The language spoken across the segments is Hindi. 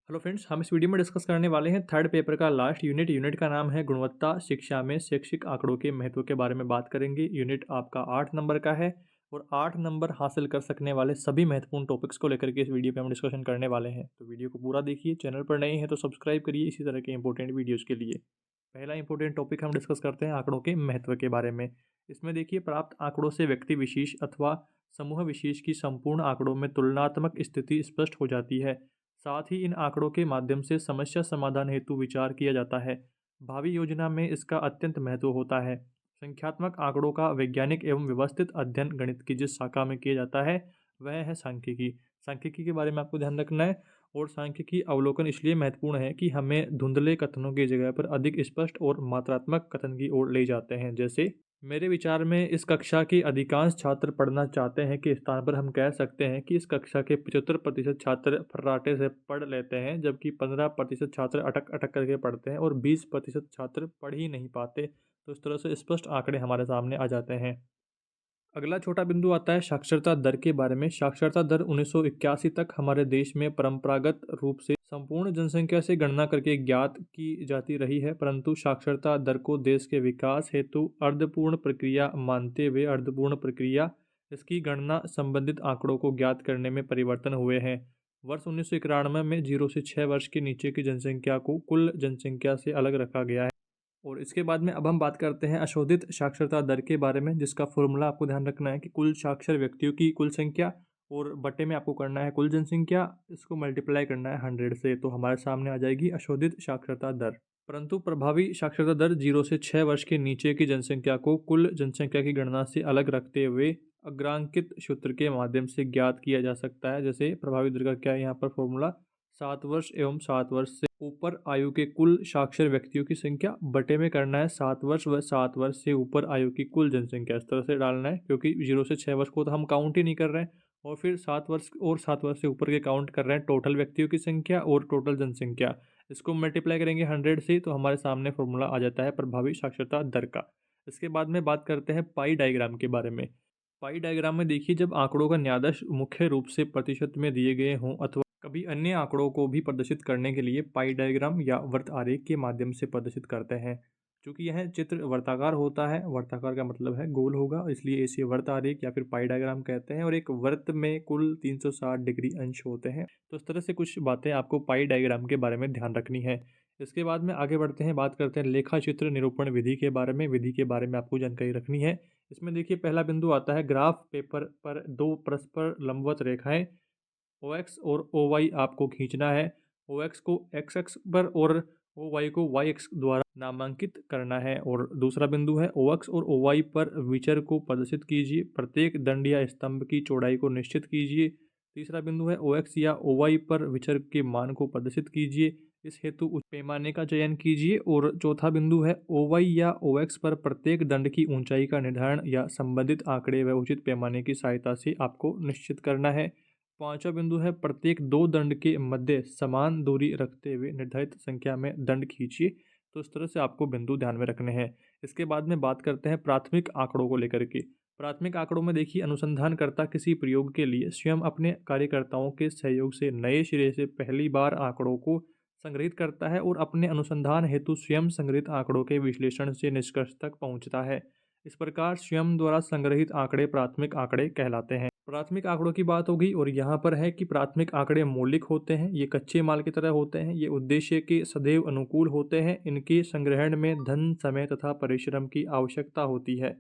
हेलो फ्रेंड्स, हम इस वीडियो में डिस्कस करने वाले हैं थर्ड पेपर का लास्ट यूनिट का नाम है गुणवत्ता शिक्षा में शैक्षिक आंकड़ों के महत्व के बारे में बात करेंगे। यूनिट आपका 8 नंबर का है और 8 नंबर हासिल कर सकने वाले सभी महत्वपूर्ण टॉपिक्स को लेकर के इस वीडियो पे हम डिस्कशन करने वाले हैं। तो वीडियो को पूरा देखिए। चैनल पर नए हैं तो सब्सक्राइब करिए इसी तरह के इंपॉर्टेंट वीडियोज़ के लिए। पहला इंपॉर्टेंट टॉपिक हम डिस्कस करते हैं आंकड़ों के महत्व के बारे में। इसमें देखिए, प्राप्त आंकड़ों से व्यक्ति विशेष अथवा समूह विशेष की संपूर्ण आंकड़ों में तुलनात्मक स्थिति स्पष्ट हो जाती है। साथ ही इन आंकड़ों के माध्यम से समस्या समाधान हेतु विचार किया जाता है। भावी योजना में इसका अत्यंत महत्व होता है। संख्यात्मक आंकड़ों का वैज्ञानिक एवं व्यवस्थित अध्ययन गणित की जिस शाखा में किया जाता है वह है सांख्यिकी। सांख्यिकी के बारे में आपको ध्यान रखना है। और सांख्यिकी अवलोकन इसलिए महत्वपूर्ण है कि हमें धुंधले कथनों की जगह पर अधिक स्पष्ट और मात्रात्मक कथन की ओर ले जाते हैं। जैसे मेरे विचार में इस कक्षा के अधिकांश छात्र पढ़ना चाहते हैं के स्थान पर हम कह सकते हैं कि इस कक्षा के 75% छात्र फर्राटे से पढ़ लेते हैं, जबकि 15% छात्र अटक अटक करके पढ़ते हैं और 20% छात्र पढ़ ही नहीं पाते। तो इस तरह से स्पष्ट आंकड़े हमारे सामने आ जाते हैं। अगला छोटा बिंदु आता है साक्षरता दर के बारे में। साक्षरता दर 1981 तक हमारे देश में परंपरागत रूप से संपूर्ण जनसंख्या से गणना करके ज्ञात की जाती रही है, परंतु साक्षरता दर को देश के विकास हेतु अर्धपूर्ण प्रक्रिया मानते हुए अर्धपूर्ण प्रक्रिया इसकी गणना संबंधित आंकड़ों को ज्ञात करने में परिवर्तन हुए हैं। वर्ष 1991 में 0 से 6 वर्ष के नीचे की जनसंख्या को कुल जनसंख्या से अलग रखा गया है। और इसके बाद में अब हम बात करते हैं अशोधित साक्षरता दर के बारे में, जिसका फॉर्मूला आपको ध्यान रखना है कि कुल साक्षर व्यक्तियों की कुल संख्या और बटे में आपको करना है कुल जनसंख्या, इसको मल्टीप्लाई करना है 100 से, तो हमारे सामने आ जाएगी अशोधित साक्षरता दर। परंतु प्रभावी साक्षरता दर 0 से 6 वर्ष के नीचे की जनसंख्या को कुल जनसंख्या की गणना से अलग रखते हुए अग्रांकित सूत्र के माध्यम से ज्ञात किया जा सकता है। जैसे प्रभावी दर का क्या है यहाँ पर फॉर्मूला, 7 वर्ष एवं 7 वर्ष से ऊपर आयु के कुल साक्षर व्यक्तियों की संख्या बटे में करना है 7 वर्ष व 7 वर्ष से ऊपर आयु की कुल जनसंख्या। इस तरह से डालना है, क्योंकि 0 से 6 वर्ष को तो हम काउंट ही नहीं कर रहे हैं और फिर 7 वर्ष और 7 वर्ष से ऊपर के काउंट कर रहे हैं टोटल व्यक्तियों की संख्या और टोटल जनसंख्या। इसको मल्टीप्लाई करेंगे 100 से तो हमारे सामने फॉर्मूला आ जाता है प्रभावी साक्षरता दर का। इसके बाद में बात करते हैं पाई डायग्राम के बारे में। पाई डायग्राम में देखिए, जब आंकड़ों का न्यादश मुख्य रूप से प्रतिशत में दिए गए हों अथवा कभी अन्य आंकड़ों को भी प्रदर्शित करने के लिए पाई डायग्राम या वर्त आरेख के माध्यम से प्रदर्शित करते हैं। चूंकि यह चित्र वर्ताकार होता है, वर्ताकार का मतलब है गोल होगा, इसलिए इसे वर्त आरेख या फिर पाई डायग्राम कहते हैं। और एक वर्त में कुल 360 डिग्री अंश होते हैं। तो इस तरह से कुछ बातें आपको पाई डायग्राम के बारे में ध्यान रखनी है। इसके बाद में आगे बढ़ते हैं, बात करते हैं लेखा चित्र निरूपण विधि के बारे में। विधि के बारे में आपको जानकारी रखनी है। इसमें देखिए, पहला बिंदु आता है ग्राफ पेपर पर दो परस्पर लंबवत रेखाएं ओ एक्स और ओ वाई आपको खींचना है। ओ एक्स को एक्स एक्स पर और ओ वाई को वाई एक्स द्वारा नामांकित करना है। और दूसरा बिंदु है ओ एक्स और ओ वाई पर विचर को प्रदर्शित कीजिए। प्रत्येक दंड या स्तंभ की चौड़ाई को निश्चित कीजिए। तीसरा बिंदु है ओ एक्स या ओ वाई पर विचर के मान को प्रदर्शित कीजिए। इस हेतु उस पैमाने का चयन कीजिए। और चौथा बिंदु है ओ वाई या ओ एक्स पर प्रत्येक दंड की ऊंचाई का निर्धारण या संबंधित आंकड़े व उचित पैमाने की सहायता से आपको निश्चित करना है। पांचवा बिंदु है प्रत्येक दो दंड के मध्य समान दूरी रखते हुए निर्धारित संख्या में दंड खींचिए। तो इस तरह से आपको बिंदु ध्यान में रखने हैं। इसके बाद में बात करते हैं प्राथमिक आंकड़ों को लेकर के। प्राथमिक आंकड़ों में देखिए, अनुसंधानकर्ता किसी प्रयोग के लिए स्वयं अपने कार्यकर्ताओं के सहयोग से नए सिरे से पहली बार आंकड़ों को संग्रहित करता है और अपने अनुसंधान हेतु स्वयं संग्रहित आंकड़ों के विश्लेषण से निष्कर्ष तक पहुंचता है। इस प्रकार स्वयं द्वारा संग्रहित आंकड़े प्राथमिक आंकड़े कहलाते हैं। प्राथमिक आंकड़ों की बात होगी और यहाँ पर है कि प्राथमिक आंकड़े मौलिक होते हैं, ये कच्चे माल की तरह होते हैं, ये उद्देश्य के सदैव अनुकूल होते हैं, इनके संग्रहण में धन समय तथा परिश्रम की आवश्यकता होती है।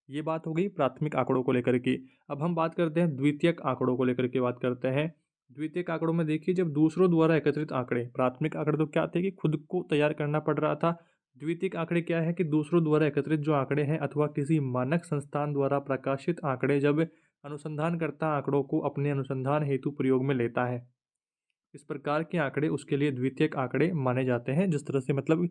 ये बात हो गई प्राथमिक आंकड़ों को लेकर के। अब हम बात करते हैं द्वितीयक आंकड़ों को लेकर के बात करते हैं। द्वितीयक आंकड़ों में देखिए, जब दूसरों द्वारा एकत्रित आंकड़े, प्राथमिक आंकड़े तो क्या थे कि खुद को तैयार करना पड़ रहा था। द्वितीयक आंकड़े क्या है कि दूसरों द्वारा एकत्रित जो आंकड़े हैं अथवा किसी मानक संस्थान द्वारा प्रकाशित आंकड़े जब अनुसंधानकर्ता आंकड़ों को अपने अनुसंधान हेतु प्रयोग में लेता है, इस प्रकार के आंकड़े उसके लिए द्वितीयक आंकड़े माने जाते हैं। जिस तरह से मतलब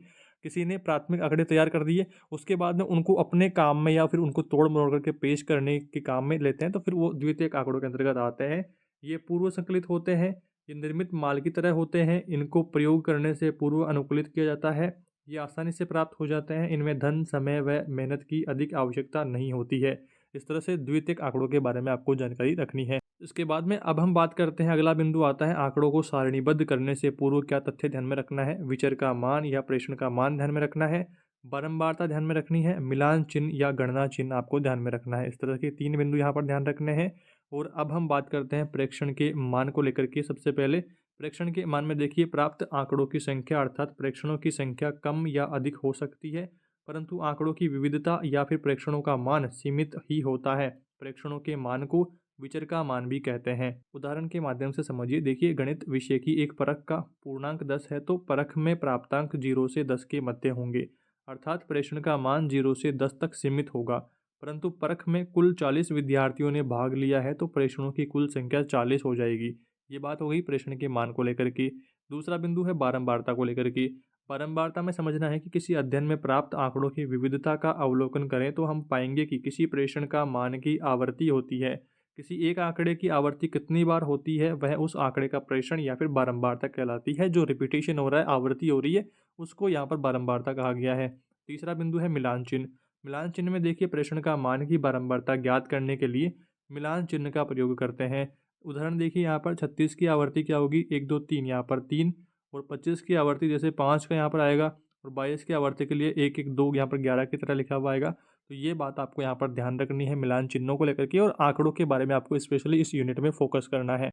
किसी ने प्राथमिक आंकड़े तैयार कर दिए, उसके बाद में उनको अपने काम में या फिर उनको तोड़ मरोड़ करके पेश करने के काम में लेते हैं, तो फिर वो द्वितीयक आंकड़ों के अंतर्गत आते हैं। ये पूर्व संकलित होते हैं, ये निर्मित माल की तरह होते हैं, इनको प्रयोग करने से पूर्व अनुकूलित किया जाता है, ये आसानी से प्राप्त हो जाते हैं, इनमें धन समय व मेहनत की अधिक आवश्यकता नहीं होती है। इस तरह से द्वितीयक आंकड़ों के बारे में आपको जानकारी रखनी है। इसके बाद में अब हम बात करते हैं, अगला बिंदु आता है आंकड़ों को सारणीबद्ध करने से पूर्व क्या तथ्य ध्यान में रखना है। विचर का मान या प्रेषण का मान ध्यान में रखना है, बारंबारता ध्यान में रखनी है, मिलान चिन्ह या गणना चिन्ह आपको ध्यान में रखना है। इस तरह के 3 बिंदु यहाँ पर ध्यान रखने हैं। और अब हम बात करते हैं प्रेक्षण के मान को लेकर के। सबसे पहले प्रेक्षण के मान में देखिए, प्राप्त आंकड़ों की संख्या अर्थात प्रेक्षणों की संख्या कम या अधिक हो सकती है, परंतु आंकड़ों की विविधता या फिर प्रेक्षणों का मान सीमित ही होता है। प्रेक्षणों के मान को विचर का मान भी कहते हैं। उदाहरण के माध्यम से समझिए, देखिए गणित विषय की एक परख का पूर्णांक 10 है, तो परख में प्राप्तांक 0 से 10 के मध्य होंगे, अर्थात प्रेषण का मान 0 से 10 तक सीमित होगा। परंतु परख में कुल 40 विद्यार्थियों ने भाग लिया है, तो प्रेषणों की कुल संख्या 40 हो जाएगी। ये बात हो गई प्रेषण के मान को लेकर के। दूसरा बिंदु है बारंबारता को लेकर के। बारंबारता में समझना है कि किसी अध्ययन में प्राप्त आंकड़ों की विविधता का अवलोकन करें तो हम पाएंगे कि किसी प्रेषण का मान की आवर्ती होती है। किसी एक आंकड़े की आवर्ती कितनी बार होती है, वह उस आंकड़े का प्रेषण या फिर बारंबारता कहलाती है। जो रिपीटेशन हो रहा है, आवर्ती हो रही है, उसको यहाँ पर बारंबारता कहा गया है। तीसरा बिंदु है मिलान चिन्ह। मिलान चिन्ह में देखिए, प्रेषण का मान की बारंबारता ज्ञात करने के लिए मिलान चिन्ह का प्रयोग करते हैं। उदाहरण देखिए, यहाँ पर 36 की आवर्ती क्या होगी, 1 2 3, यहाँ पर 3। और 25 की आवर्ती जैसे 5 का यहाँ पर आएगा, और 22 की आवर्ती के लिए 1 1 2 यहाँ पर 11 की तरह लिखा हुआ आएगा। तो ये बात आपको यहाँ पर ध्यान रखनी है मिलान चिन्हों को लेकर के, और आंकड़ों के बारे में आपको स्पेशली इस यूनिट में फोकस करना है।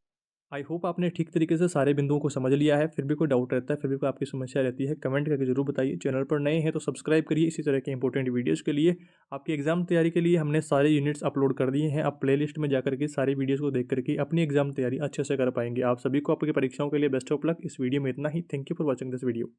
आई होप आपने ठीक तरीके से सारे बिंदुओं को समझ लिया है। फिर भी कोई डाउट रहता है, फिर भी कोई आपकी समस्या रहती है, कमेंट करके जरूर बताइए। चैनल पर नए हैं तो सब्सक्राइब करिए इसी तरह के इंपॉर्टेंट वीडियोज़ के लिए। आपकी एग्जाम तैयारी के लिए हमने सारे यूनिट्स अपलोड कर दिए हैं। आप प्लेलिस्ट में जाकर के सारी वीडियोज़ को देख करके अपनी एग्जाम तैयारी अच्छे से कर पाएंगे। आप सभी को आपकी परीक्षाओं के लिए बेस्ट ऑफ लक। इस वीडियो में इतना ही। Thank you for watching this video.